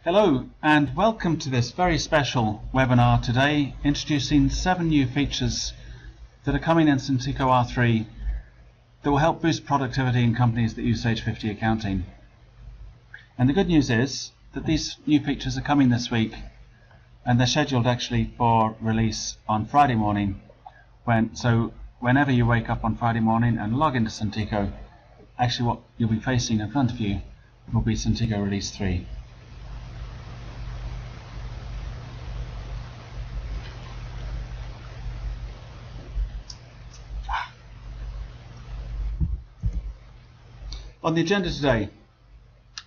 Hello and welcome to this very special webinar today, introducing 7 new features that are coming in Suntico R3 that will help boost productivity in companies that use Sage 50 accounting. And the good news is that these new features are coming this week, and they're scheduled actually for release on Friday morning. So whenever you wake up on Friday morning and log into Suntico, actually what you'll be facing in front of you will be Suntico Release 3. On the agenda today,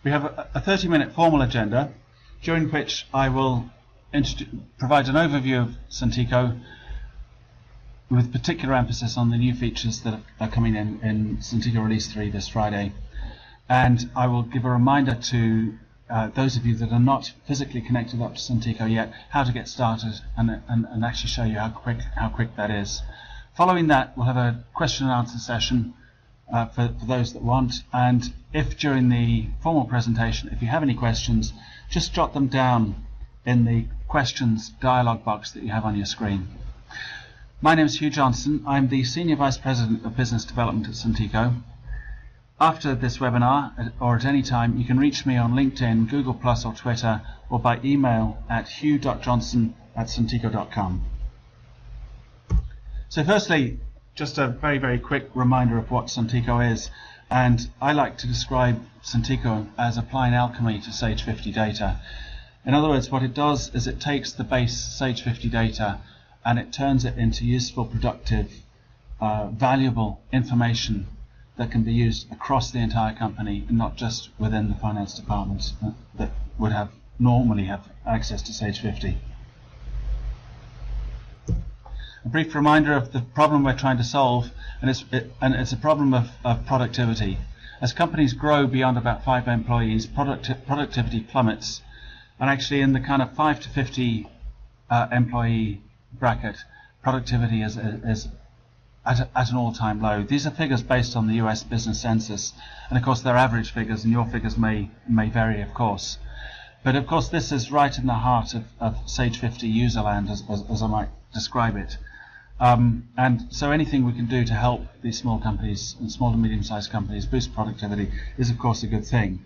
we have a 30-minute formal agenda, during which I will provide an overview of Suntico with particular emphasis on the new features that are coming in Suntico Release 3 this Friday. And I will give a reminder to those of you that are not physically connected up to Suntico yet, how to get started and actually show you how quick that is. Following that, we'll have a question and answer session for those that want, and if during the formal presentation, if you have any questions, just jot them down in the questions dialog box that you have on your screen. My name is Hugh Johnson. I'm the Senior Vice President of Business Development at Suntico. After this webinar, or at any time, you can reach me on LinkedIn, Google+, or Twitter, or by email at hugh.johnson@suntico.com. So firstly, just a very, very quick reminder of what Suntico is, and I like to describe Suntico as applying alchemy to Sage 50 data. In other words, what it does is it takes the base Sage 50 data and it turns it into useful, productive, valuable information that can be used across the entire company and not just within the finance departments that would normally have access to Sage 50. A brief reminder of the problem we're trying to solve, and it's a problem of productivity. As companies grow beyond about 5 employees, productivity plummets, and actually in the kind of 5 to 50 employee bracket, productivity is at an all-time low. These are figures based on the US Business Census, and of course they're average figures, and your figures may vary, of course. But of course this is right in the heart of Sage 50 userland, as I might describe it. And so anything we can do to help these small companies and small to medium-sized companies boost productivity is of course a good thing.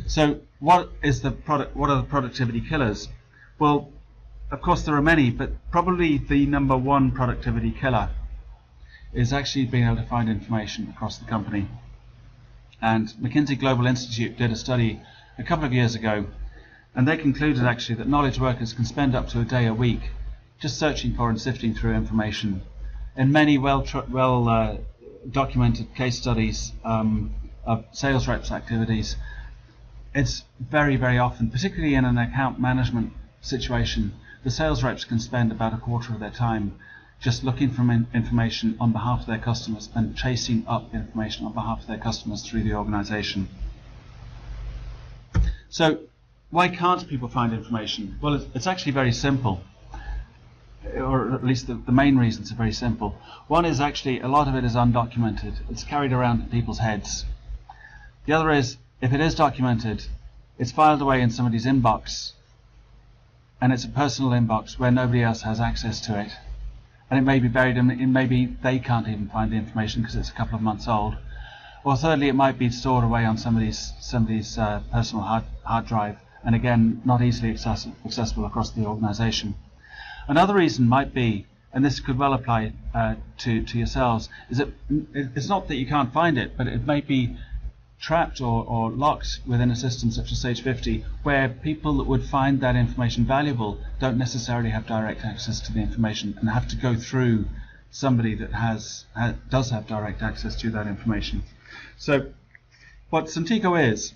So what are the productivity killers? Well, of course there are many, but probably the number one productivity killer is actually being able to find information across the company. And McKinsey Global Institute did a study a couple of years ago, and they concluded actually that knowledge workers can spend up to a day a week just searching for and sifting through information. In many documented case studies of sales reps activities, it's very, very often, particularly in an account management situation, the sales reps can spend about a quarter of their time just looking for information on behalf of their customers and chasing up information on behalf of their customers through the organization. So why can't people find information? Well, it's actually very simple. Or at least the main reasons are very simple. One is actually a lot of it is undocumented. It's carried around in people's heads. The other is, if it is documented, it's filed away in somebody's inbox, and it's a personal inbox where nobody else has access to it. And it may be buried in maybe they can't even find the information because it's a couple of months old. Or thirdly, it might be stored away on somebody's personal hard drive, and again, not easily accessible across the organization. Another reason might be, and this could well apply to yourselves, is that it's not that you can't find it, but it may be trapped or locked within a system such as Sage 50, where people that would find that information valuable don't necessarily have direct access to the information and have to go through somebody that does have direct access to that information. So what Suntico is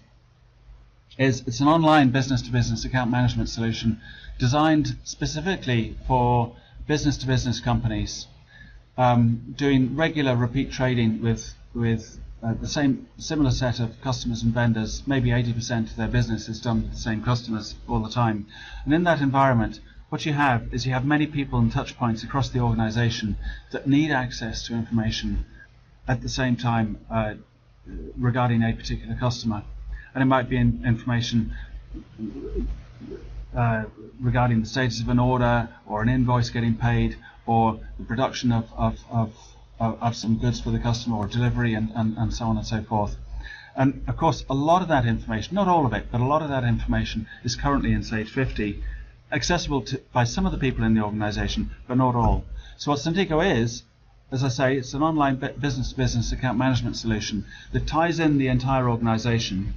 it's an online business-to-business account management solution designed specifically for business-to-business companies doing regular repeat trading with the similar set of customers and vendors. Maybe 80% of their business is done with the same customers all the time. And in that environment, what you have is many people and touch points across the organization that need access to information at the same time regarding a particular customer. And it might be information regarding the status of an order or an invoice getting paid or the production of some goods for the customer or delivery and so on and so forth. And of course, a lot of that information, not all of it, but a lot of that information is currently in Sage 50, accessible by some of the people in the organization, but not all. So what Suntico is, as I say, it's an online business-to-business account management solution that ties in the entire organization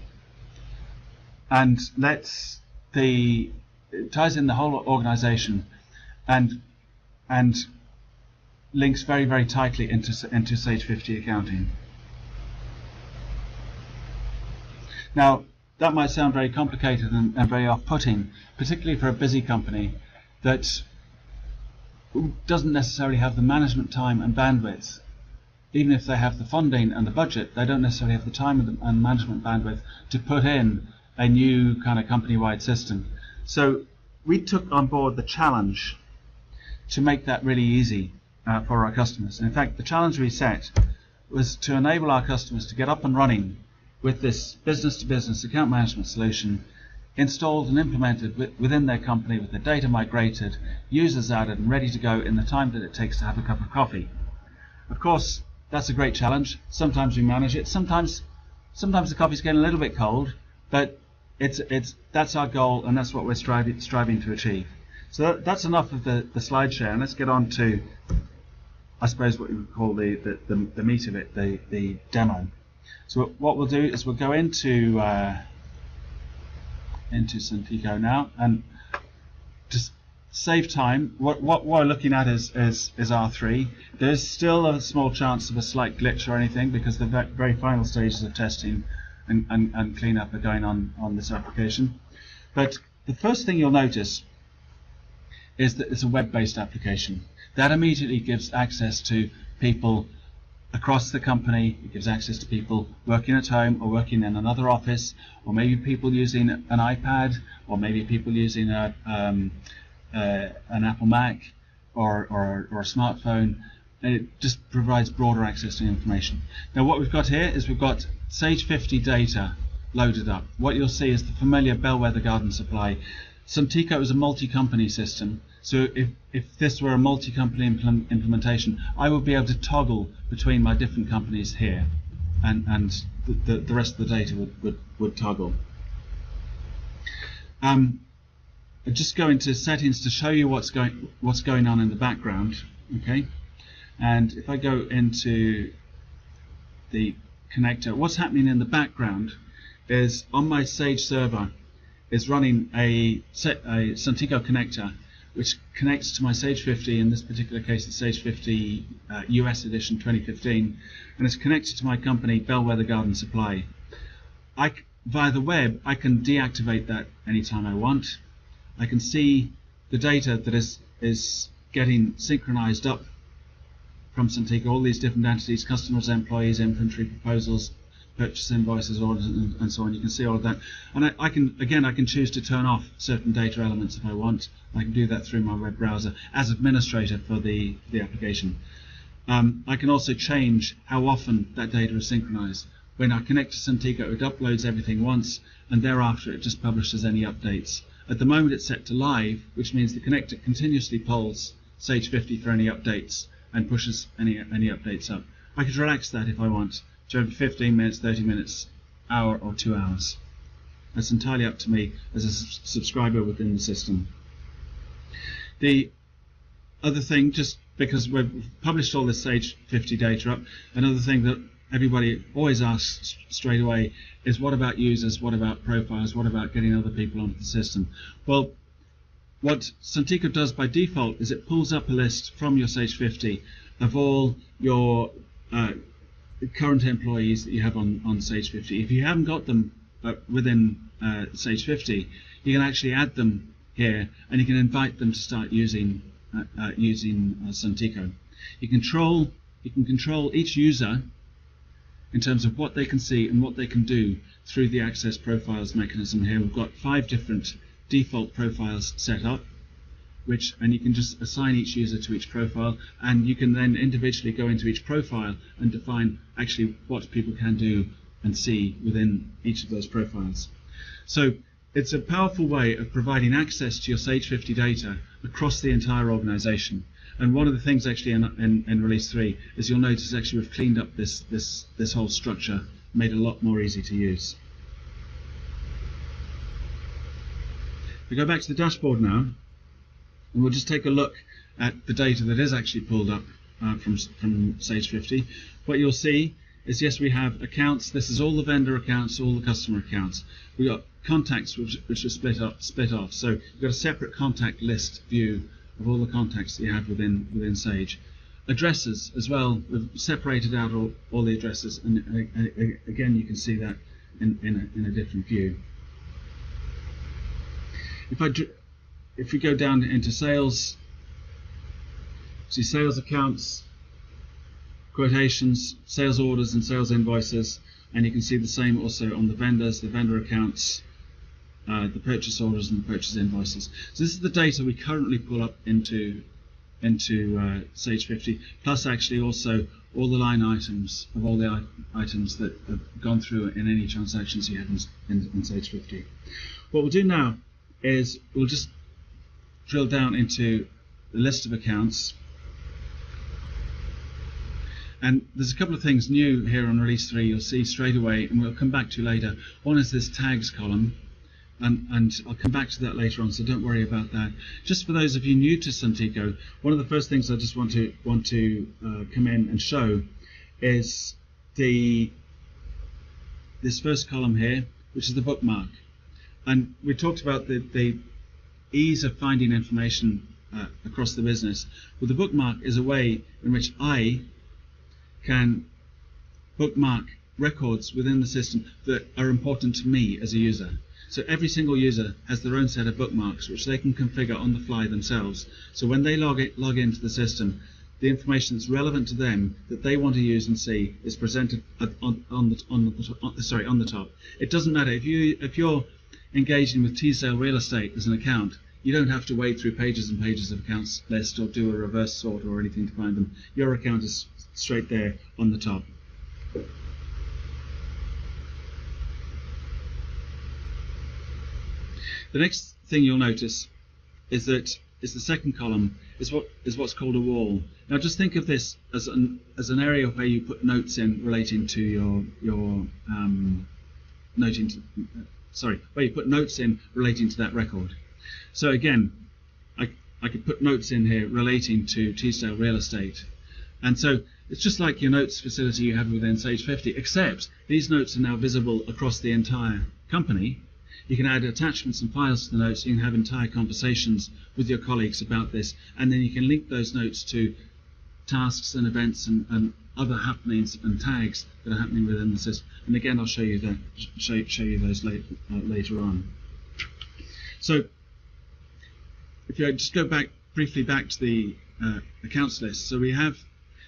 and ties in the whole organization and links very, very tightly into Sage 50 accounting. Now, that might sound very complicated and very off-putting, particularly for a busy company that doesn't necessarily have the management time and bandwidth. Even if they have the funding and the budget, they don't necessarily have the time and management bandwidth to put in a new kind of company-wide system. So we took on board the challenge to make that really easy for our customers. And in fact, the challenge we set was to enable our customers to get up and running with this business-to-business account management solution installed and implemented within their company with the data migrated, users added and ready to go in the time that it takes to have a cup of coffee. Of course, that's a great challenge. Sometimes we manage it. Sometimes the coffee's getting a little bit cold, but that's our goal and that's what we're striving to achieve. So that's enough of the slide share, and let's get on to, I suppose, what you would call the meat of it, the demo. So what we'll do is we'll go into Suntico now, and just save time. What we're looking at is R3. There's still a small chance of a slight glitch or anything because the very final stages of testing and cleanup are going on this application. But the first thing you'll notice is that it's a web-based application. That immediately gives access to people across the company. It gives access to people working at home or working in another office, or maybe people using an iPad, or maybe people using an Apple Mac or a smartphone. And it just provides broader access to information. Now what we've got here is we've got Sage 50 data loaded up. What you'll see is the familiar Bellwether Garden Supply. Suntico is a multi-company system, so if this were a multi-company implementation, I would be able to toggle between my different companies here, and the rest of the data would toggle. I'll just go into settings to show you what's going on in the background. Okay, and if I go into the connector, what's happening in the background is on my Sage server is running a Suntico connector which connects to my Sage 50, in this particular case the Sage 50 US edition 2015, and it's connected to my company Bellwether Garden Supply. Via the web I can deactivate that anytime I want. I can see the data that is getting synchronized up from Suntico, all these different entities, customers, employees, inventory, proposals, purchase invoices, orders, and so on. You can see all of that, and I can choose to turn off certain data elements if I want. I can do that through my web browser as administrator for the application. I can also change how often that data is synchronized. When I connect to Suntico, it uploads everything once, and thereafter it just publishes any updates. At the moment it's set to live, which means the connector continuously polls Sage 50 for any updates and pushes any updates up. I could relax that if I want to every 15 minutes, 30 minutes, hour or 2 hours. That's entirely up to me as a subscriber within the system. The other thing, just because we've published all this Sage 50 data up, another thing that everybody always asks straight away is, what about users, what about profiles, what about getting other people onto the system? Well, what Suntico does by default is it pulls up a list from your Sage 50 of all your current employees that you have on Sage 50. If you haven't got them within Sage 50, you can actually add them here, and you can invite them to start using Suntico. You can control each user in terms of what they can see and what they can do through the access profiles mechanism here. We've got 5 different default profiles set up, and you can just assign each user to each profile, and you can then individually go into each profile and define actually what people can do and see within each of those profiles. So it's a powerful way of providing access to your Sage 50 data across the entire organization. And one of the things actually in Release 3 is you'll notice actually we've cleaned up this whole structure, made it a lot more easy to use. We go back to the dashboard now, and we'll just take a look at the data that is actually pulled up from Sage 50. What you'll see is, yes, we have accounts. This is all the vendor accounts, all the customer accounts. We've got contacts which are split off. So you've got a separate contact list view of all the contacts that you have within Sage. Addresses as well. We've separated out all the addresses, and again you can see that in a different view. If we go down into sales, see sales accounts, quotations, sales orders and sales invoices, and you can see the same also on the vendors, the vendor accounts, the purchase orders and the purchase invoices. So this is the data we currently pull up into Sage 50, plus actually also all the line items of all the items that have gone through in any transactions you have in Sage 50. What we'll do now is we'll just drill down into the list of accounts. And there's a couple of things new here on Release 3 you'll see straight away, and we'll come back to later. One is this tags column, and I'll come back to that later on, so don't worry about that. Just for those of you new to Suntico, one of the first things I just want to come in and show is this first column here, which is the bookmark. And we talked about the ease of finding information across the business. Well, the bookmark is a way in which I can bookmark records within the system that are important to me as a user. So every single user has their own set of bookmarks which they can configure on the fly themselves. So when they log into the system, the information that's relevant to them that they want to use and see is presented on the top. It doesn't matter if you're engaging with T-Sale Real Estate as an account. You don't have to wade through pages and pages of accounts list or do a reverse sort or anything to find them. Your account is straight there on the top. The next thing you'll notice is that the second column is what's called a wall. Now just think of this as an area where you put notes in relating to where you put notes in relating to that record. So again, I could put notes in here relating to T-Sale Real Estate. And so it's just like your notes facility you have within Sage 50, except these notes are now visible across the entire company. You can add attachments and files to the notes. You can have entire conversations with your colleagues about this, and then you can link those notes to tasks and events and other happenings and tags that are happening within the system. And again, I'll show you that, show you those later on. So if I just go briefly back to the accounts list. So we have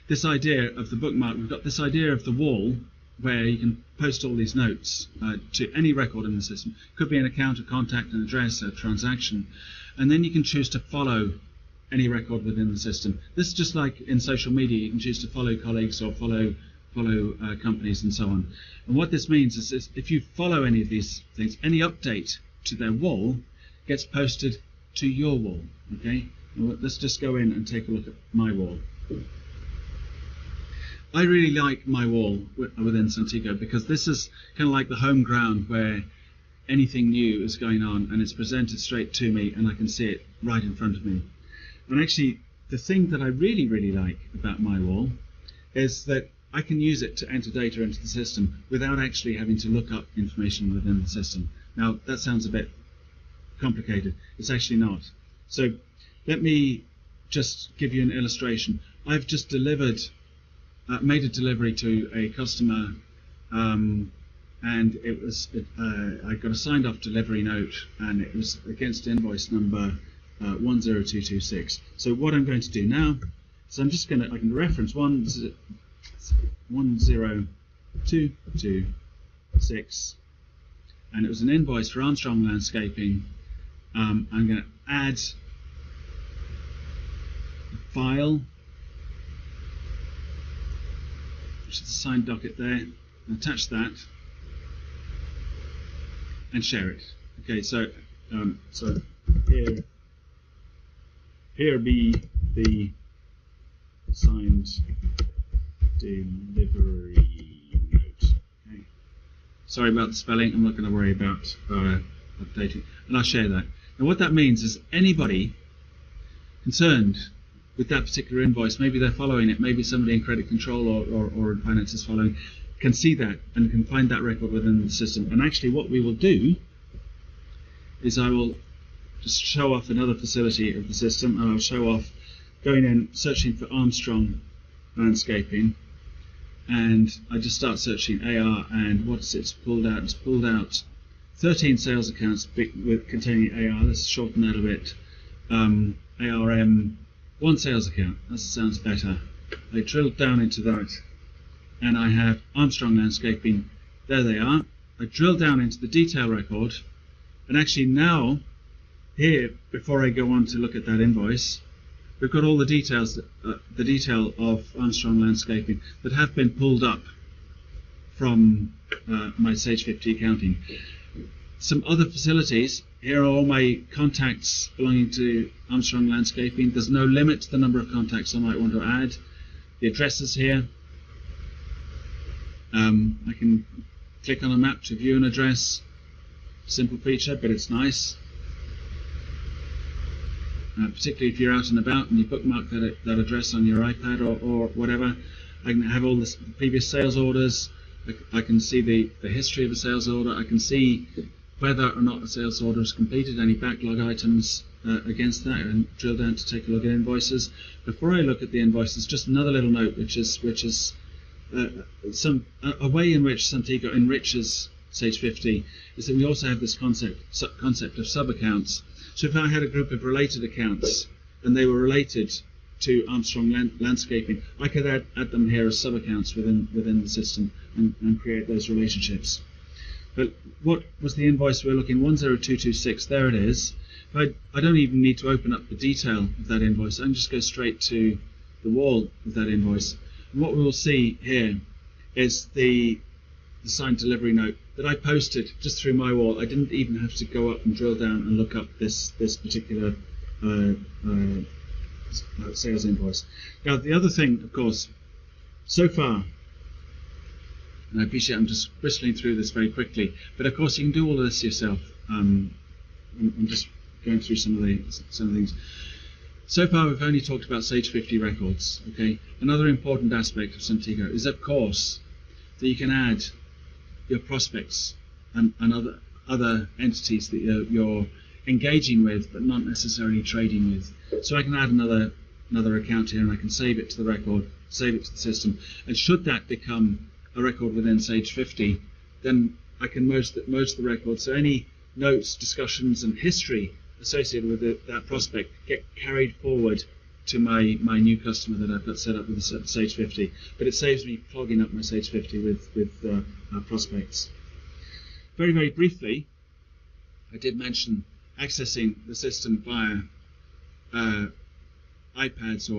this idea of the bookmark. We've got this idea of the wall where you can post all these notes to any record in the system. Could be an account, a contact, an address, a transaction, and then you can choose to follow any record within the system. This is just like in social media. You can choose to follow colleagues or follow companies and so on. And what this means is if you follow any of these things, any update to their wall gets posted to your wall. Okay, let's just go in and take a look at my wall. I really like my wall within Suntico because this is kind of like the home ground where anything new is going on and it's presented straight to me and I can see it right in front of me. And actually, the thing that I really, really like about my wall is that I can use it to enter data into the system without actually having to look up information within the system. Now, that sounds a bit complicated. It's actually not. So let me just give you an illustration. I've just delivered made a delivery to a customer, and I got a signed off delivery note, and it was against invoice number 10226. So what I'm going to do now is I can reference 10226, and it was an invoice for Armstrong Landscaping. I'm going to add a file, which is a signed docket there, and attach that and share it. Okay, so here be the signed delivery note. Okay. Sorry about the spelling. I'm not going to worry about updating, and I'll share that. And what that means is anybody concerned with that particular invoice, maybe they're following it, maybe somebody in credit control or in finance is following, can see that and can find that record within the system. And actually what we will do is I will just show off another facility of the system, and I'll show off going in, searching for Armstrong Landscaping, and I just start searching AR, and what's it's pulled out? It's pulled out 13 sales accounts containing AR. Let's shorten that a bit. ARM, one sales account. That sounds better. I drilled down into that, and I have Armstrong Landscaping. There they are. I drill down into the detail record, and actually now, here, before I go on to look at that invoice, we've got all the details, the detail of Armstrong Landscaping that have been pulled up from my Sage 50 accounting. Some other facilities, here are all my contacts belonging to Armstrong Landscaping. There's no limit to the number of contacts I might want to add. The addresses here. I can click on a map to view an address. Simple feature, but it's nice. Particularly if you're out and about and you bookmark that address on your iPad or whatever. I can have all the previous sales orders. I can see the history of a sales order. I can see whether or not a sales order is completed, any backlog items against that, and drill down to take a look at invoices. Before I look at the invoices, just another little note, which is a way in which Suntico enriches Sage 50 is that we also have this concept of sub-accounts. So if I had a group of related accounts and they were related to Armstrong Landscaping, I could add them here as sub-accounts within the system and create those relationships. But what was the invoice we're looking? 10226, there it is. I don't even need to open up the detail of that invoice. I can just go straight to the wall of that invoice. And what we will see here is the signed delivery note that I posted just through my wall. I didn't even have to go up and drill down and look up this particular sales invoice. Now the other thing, of course, so far, and I appreciate I'm just whistling through this very quickly, but of course you can do all of this yourself. I'm just going through some of the things. So far we've only talked about Sage 50 records. Okay. Another important aspect of Suntico is, of course, that you can add your prospects and other entities that you're engaging with but not necessarily trading with. So I can add another account here, and I can save it to the record, save it to the system, and should that become a record within Sage 50, then I can merge the record. So any notes, discussions and history associated with that prospect get carried forward to my new customer that I've got set up with the Sage 50, but it saves me clogging up my Sage 50 with prospects. Very, very briefly, I did mention accessing the system via iPads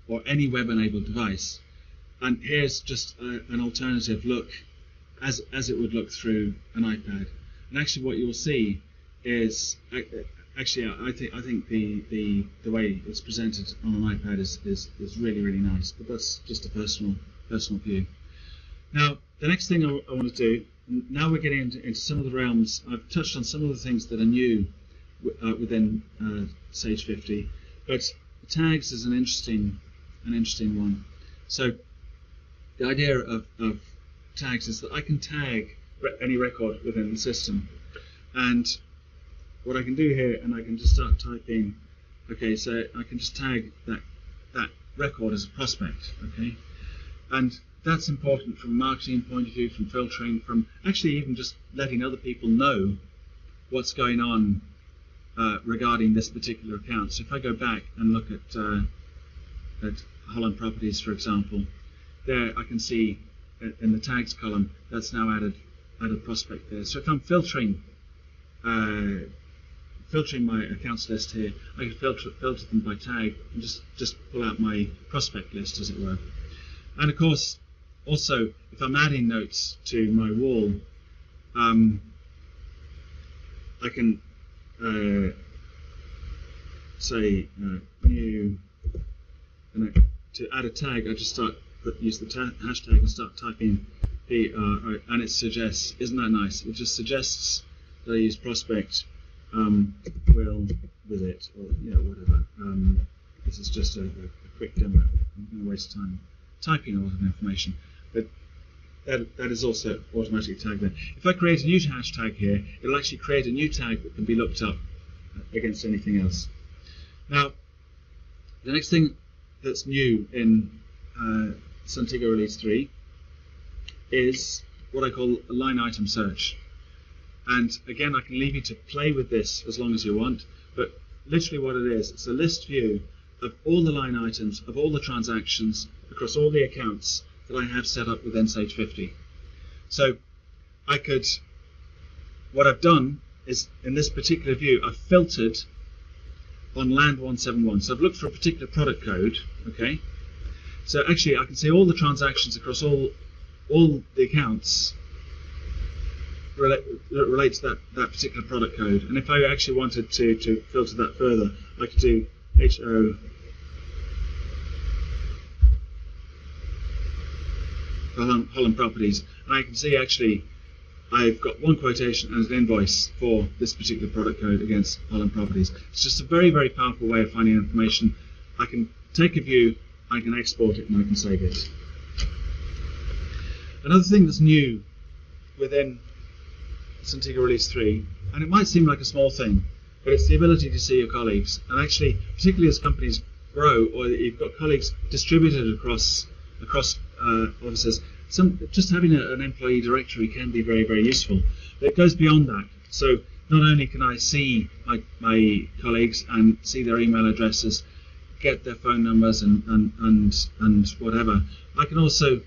or any web-enabled device, and here's just an alternative look as it would look through an iPad. And actually, what you will see is actually, I think the way it's presented on an iPad is really, really nice. But that's just a personal view. Now, the next thing I want to do, now we're getting into some of the realms. I've touched on some of the things that are new within Sage 50, but tags is an interesting one. So the idea of tags is that I can tag any record within the system, and what I can do here, and I can just start typing. Okay, so I can just tag that record as a prospect. Okay, and that's important from a marketing point of view, from filtering, from actually even just letting other people know what's going on regarding this particular account. So if I go back and look at Holland Properties, for example, there I can see in the tags column that's now added prospect there. So if I'm filtering my accounts list here, I can filter them by tag and just pull out my prospect list, as it were. And of course, also, if I'm adding notes to my wall, I can say new, and to add a tag, I just use the hashtag and start typing PR, and it suggests, isn't that nice? It just suggests that I use prospect will visit, or whatever. This is just a quick demo. I'm going to waste time typing a lot of information, but that is also automatically tagged there. If I create a new hashtag here, it'll actually create a new tag that can be looked up against anything else. Now, the next thing that's new in Suntico Release 3 is what I call a line item search. And again, I can leave you to play with this as long as you want, but literally what it is, it's a list view of all the line items, of all the transactions across all the accounts that I have set up within Sage 50. So what I've done is, in this particular view, I've filtered on land 171. So I've looked for a particular product code, okay? So actually I can see all the transactions across all the accounts relate to that particular product code. And if I actually wanted to filter that further, I could do HO Holland Properties, and I can see actually I've got one quotation and an invoice for this particular product code against Holland Properties. It's just a very, very powerful way of finding information. I can take a view, I can export it, and I can save it. Another thing that's new within Suntico Release 3, and it might seem like a small thing, but it's the ability to see your colleagues. And actually, particularly as companies grow, or you've got colleagues distributed across offices, just having an employee directory can be very, very useful. But it goes beyond that. So not only can I see my colleagues and see their email addresses, get their phone numbers and whatever, I can also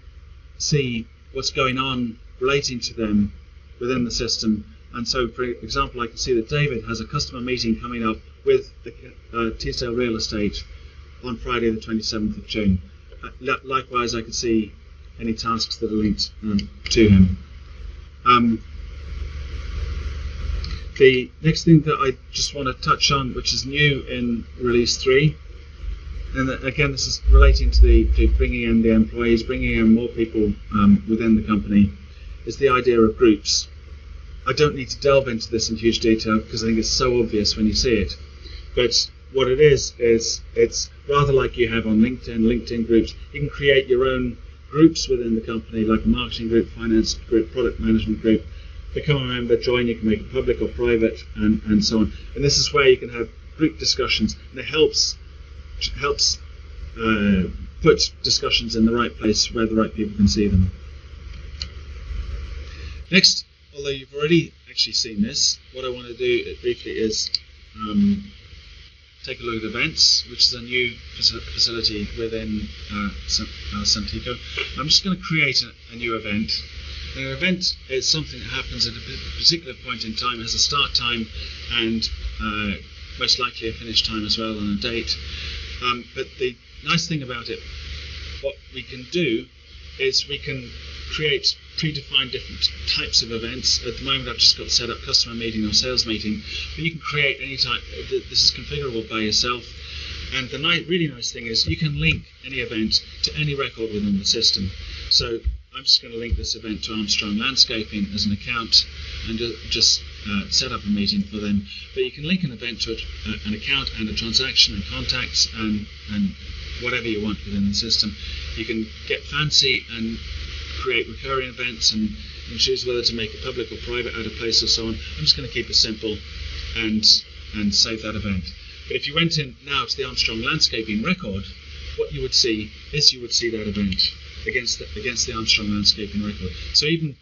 see what's going on relating to them within the system. And so, for example, I can see that David has a customer meeting coming up with T-Sale Real Estate on Friday the 27th of June. Likewise, I can see any tasks that are linked to him. The next thing that I just want to touch on, which is new in Release 3, and again, this is relating to bringing in the employees, bringing in more people within the company, is the idea of groups. I don't need to delve into this in huge detail because I think it's so obvious when you see it. But what it is it's rather like you have on LinkedIn groups. You can create your own groups within the company, like a marketing group, finance group, product management group. Become a member, join, you can make it public or private, and so on. And this is where you can have group discussions, and it helps put discussions in the right place where the right people can see them. Next, although you've already actually seen this, what I want to do briefly is take a look at events, which is a new facility within Suntico. I'm just going to create a new event. An event is something that happens at a particular point in time, has a start time and most likely a finish time as well, and a date. But the nice thing about it, what we can do is we can create predefined different types of events. At the moment I've just got set up customer meeting or sales meeting, but you can create any type. This is configurable by yourself, and the really nice thing is you can link any event to any record within the system. So I'm just going to link this event to Armstrong Landscaping as an account and just set up a meeting for them. But you can link an event to an account and a transaction and contacts and whatever you want within the system. You can get fancy and create recurring events and choose whether to make it public or private, out of place or so on. I'm just going to keep it simple and save that event. But if you went in now to the Armstrong Landscaping record, what you would see is that event against the Armstrong Landscaping record. So even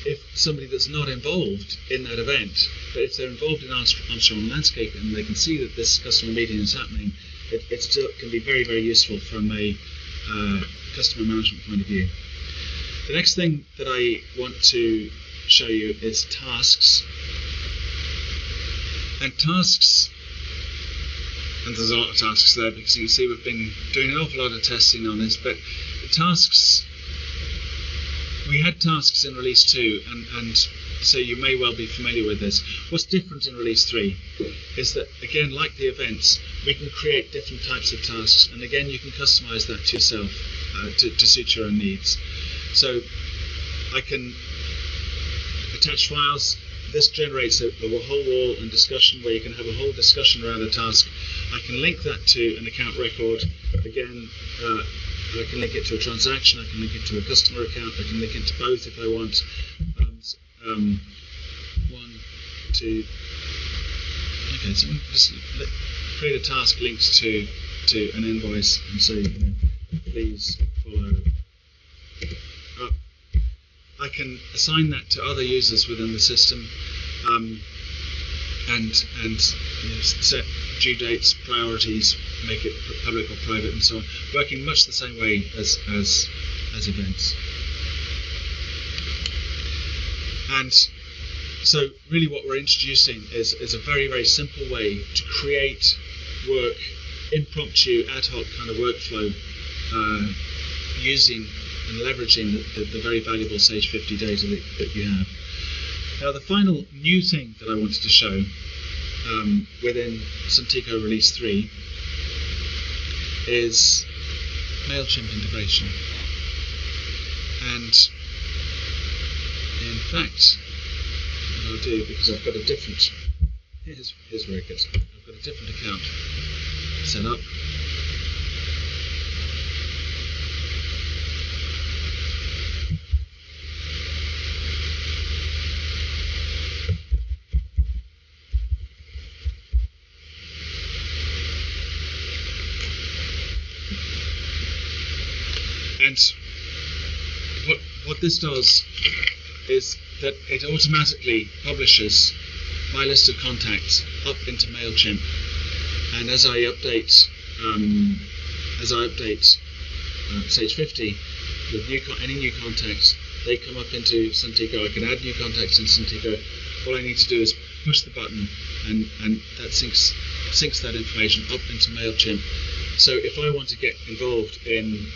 if somebody that's not involved in that event, but if they're involved in Armstrong Landscaping and they can see that this customer meeting is happening, it still can be very, very useful from a customer management point of view. The next thing that I want to show you is tasks. And tasks, and there's a lot of tasks there because you can see we've been doing an awful lot of testing on this, but the tasks, we had tasks in Release 2 and so you may well be familiar with this. What's different in Release 3 is that, again, like the events, we can create different types of tasks, and again, you can customize that to yourself to suit your own needs. So I can attach files. This generates a whole wall and discussion where you can have a whole discussion around a task. I can link that to an account record. Again, I can link it to a transaction, I can link it to a customer account, I can link it to both if I want. 1, 2. Okay, so just create a task linked to an invoice and say, please follow up. I can assign that to other users within the system, and set due dates, priorities, make it public or private, and so on, working much the same way as events. And so really what we're introducing is a very, very simple way to create work, impromptu, ad hoc kind of workflow, using and leveraging the very valuable Sage 50 data that you have. Now, the final new thing that I wanted to show within Suntico Release 3 is MailChimp integration. And in fact, what I'll do, because I've got a different, here's where it gets, I've got a different account set up. And what this does is that it automatically publishes my list of contacts up into MailChimp, and as I update Sage 50 with any new contacts, they come up into Suntico. I can add new contacts in Suntico. All I need to do is push the button, and that syncs that information up into MailChimp. So if I want to get involved in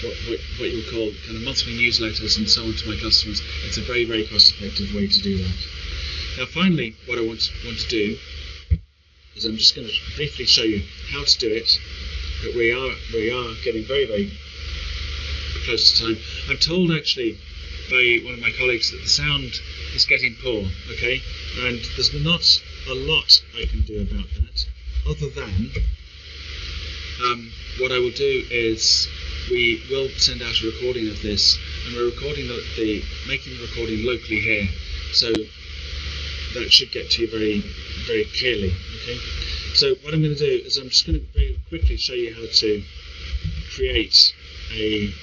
what you would call kind of monthly newsletters and so on to my customers, it's a very, very cost-effective way to do that. Now, finally, what I want to do is I'm just going to briefly show you how to do it. But we are getting very, very close to time. I'm told actually by one of my colleagues that the sound is getting poor. Okay, and there's not a lot I can do about that, other than what I will do is we will send out a recording of this, and we're recording making the recording locally here, so that should get to you very, very clearly. Okay, so what I'm going to do is I'm just going to very quickly show you how to create a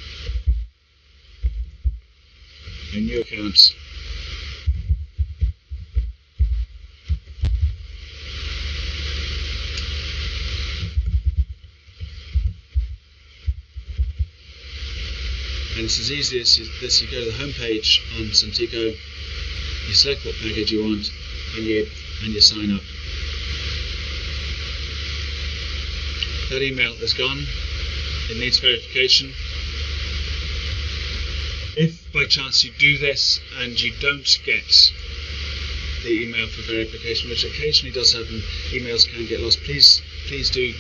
new account. And it's as easy as this. You go to the home page on Suntico, you select what package you want, and you sign up. That email is gone. It needs verification. If by chance you do this and you don't get the email for verification, which occasionally does happen, emails can get lost, please do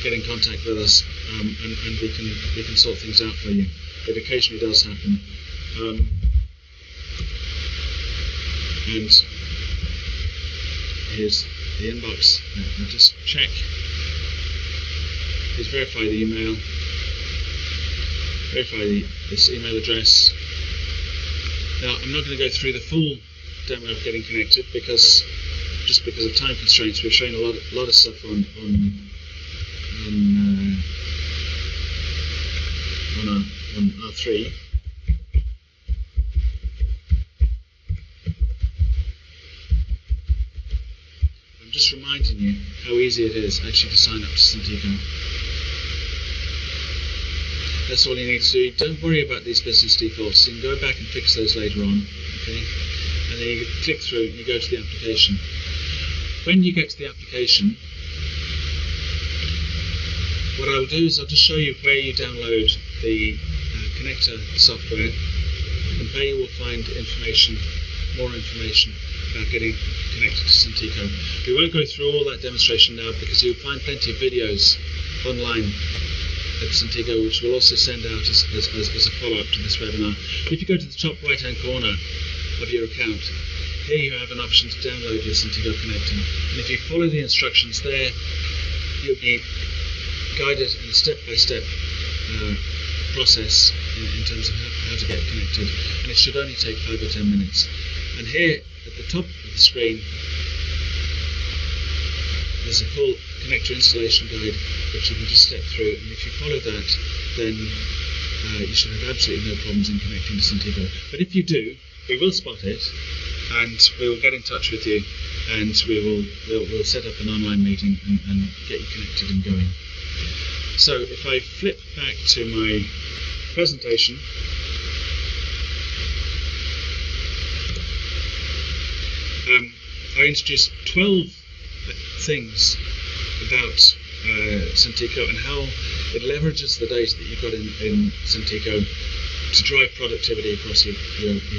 get in contact with us, and we can sort things out for you. It occasionally does happen. And here's the inbox. I'll just check. Please verify the email. Verify this email address. Now, I'm not going to go through the full demo of getting connected because of time constraints. We're showing a lot of stuff on R3. I'm just reminding you how easy it is actually to sign up to Suntico. That's all you need to do. Don't worry about these business defaults. You can go back and fix those later on. Okay? And then you click through and you go to the application. When you get to the application, what I'll do is I'll just show you where you download the connector software. and there you will find more information about getting connected to Suntico. We won't go through all that demonstration now because you'll find plenty of videos online at Suntico, which we'll also send out as a follow-up to this webinar. If you go to the top right-hand corner of your account, here you have an option to download your Suntico connector. And if you follow the instructions there, you'll be guided in a step-by-step process in terms of how to get connected. And it should only take 5 or 10 minutes. And here at the top of the screen, there's a full connector installation guide which you can just step through, and if you follow that, then you should have absolutely no problems in connecting to Suntico. But if you do, we will spot it, and we will get in touch with you, and we'll set up an online meeting and get you connected and going. So if I flip back to my presentation, I introduced 12 things about Suntico and how it leverages the data that you've got in Suntico to drive productivity across your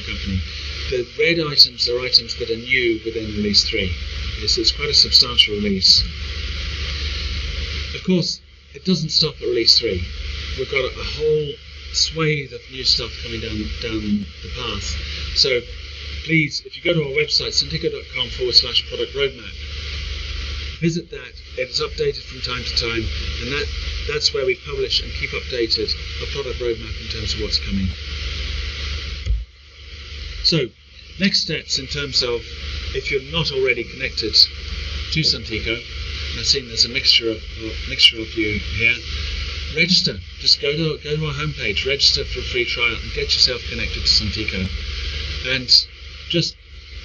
company. The red items are items that are new within Release 3. Okay, so it's quite a substantial release. Of course, it doesn't stop at Release 3. We've got a whole swathe of new stuff coming down the path. So please, if you go to our website, suntico.com/product roadmap, visit that. It is updated from time to time, and that's where we publish and keep updated our product roadmap in terms of what's coming. So, next steps in terms of if you're not already connected to Suntico, and I've seen there's a mixture of you here. Register. Just go to our homepage, register for a free trial, and get yourself connected to Suntico. And just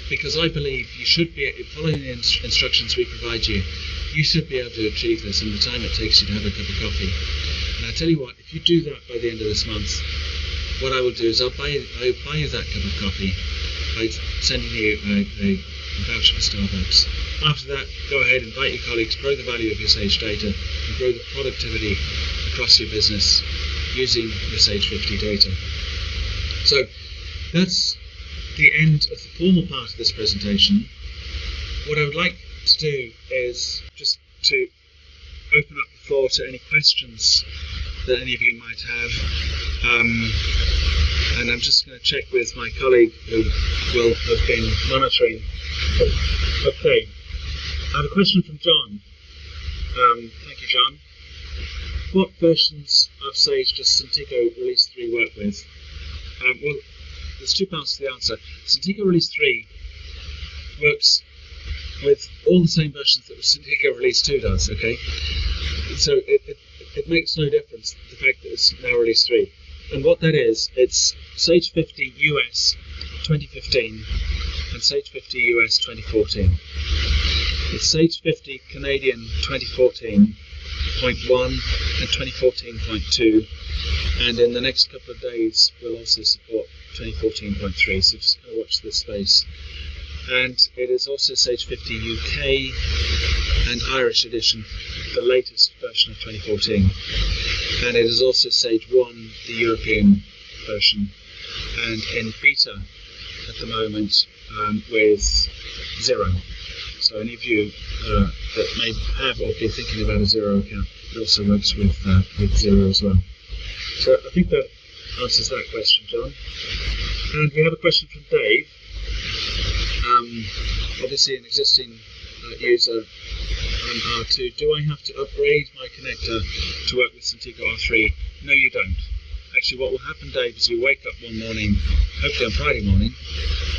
because I believe you should be following the instructions we provide you, you should be able to achieve this in the time it takes you to have a cup of coffee. And I tell you what, if you do that by the end of this month, what I will do is I'll buy you that cup of coffee by sending you a voucher for Starbucks. After that, go ahead, invite your colleagues, grow the value of your Sage data, and grow the productivity across your business using your Sage 50 data. So that's the end of the formal part of this presentation. What I would like to do is just to open up the floor to any questions that any of you might have. And I'm just going to check with my colleague who will have been monitoring. Okay, I have a question from John. Thank you, John. What versions of Sage does Suntico Release 3 work with? Well, there's two parts to the answer. Suntico Release 3 works with all the same versions that Suntico Release 2 does, okay? So it makes no difference, the fact that it's now Release 3. And what that is, it's Sage 50 US 2015 and Sage 50 US 2014. It's Sage 50 Canadian 2014.1 and 2014.2, and in the next couple of days we'll also support 2014.3, so just kind of watch this space. And it is also Sage 50 UK and Irish edition, the latest version of 2014. And it is also Sage 1, the European version, and in beta at the moment with 0. So any of you that may have or be thinking about a 0 account, it also works with 0 as well. So I think that answers that question, John. And we have a question from Dave. Obviously an existing user on R2. Do I have to upgrade my connector to work with Suntico R3? No, you don't. Actually, what will happen, Dave, is you wake up one morning, hopefully on Friday morning,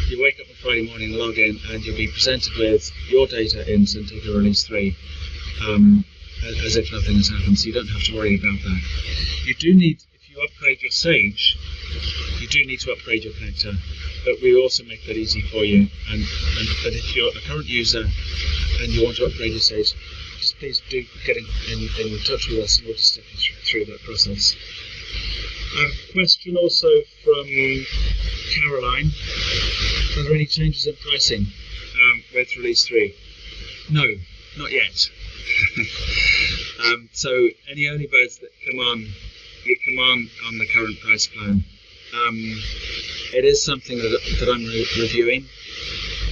you wake up on Friday morning, log in, and you'll be presented with your data in Suntico Release 3 as if nothing has happened, so you don't have to worry about that. You do need, if you upgrade your Sage, you do need to upgrade your connector, but we also make that easy for you. But if you're a current user and you want to upgrade your Sage, just please do get in touch with us and we'll just step you through that process. A question also from Caroline. Are there any changes in pricing with Release 3? No, not yet. So any early birds that come on, you come on the current price plan. It is something that I'm reviewing.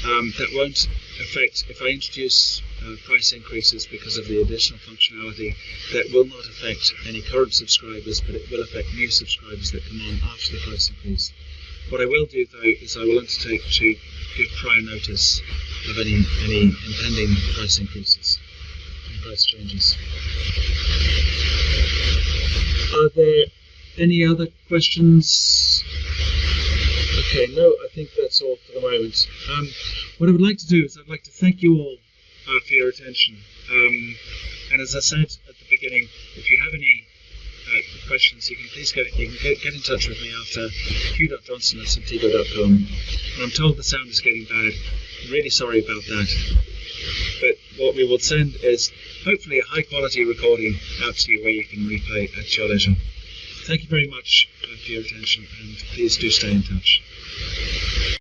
That won't affect, if I introduce price increases because of the additional functionality, that will not affect any current subscribers, but it will affect new subscribers that come on after the price increase. What I will do, though, is I will undertake to give prior notice of any impending price increases and price changes. Are there any other questions? Okay, no, I think that's all for the moment. What I would like to do is I'd like to thank you all for your attention. And as I said at the beginning, if you have any questions, you can please get in touch with me after hugh.johnson@suntico.com. And I'm told the sound is getting bad. I'm really sorry about that. But what we will send is hopefully a high quality recording out to you where you can replay at your leisure. Thank you very much for your attention, and please do stay in touch.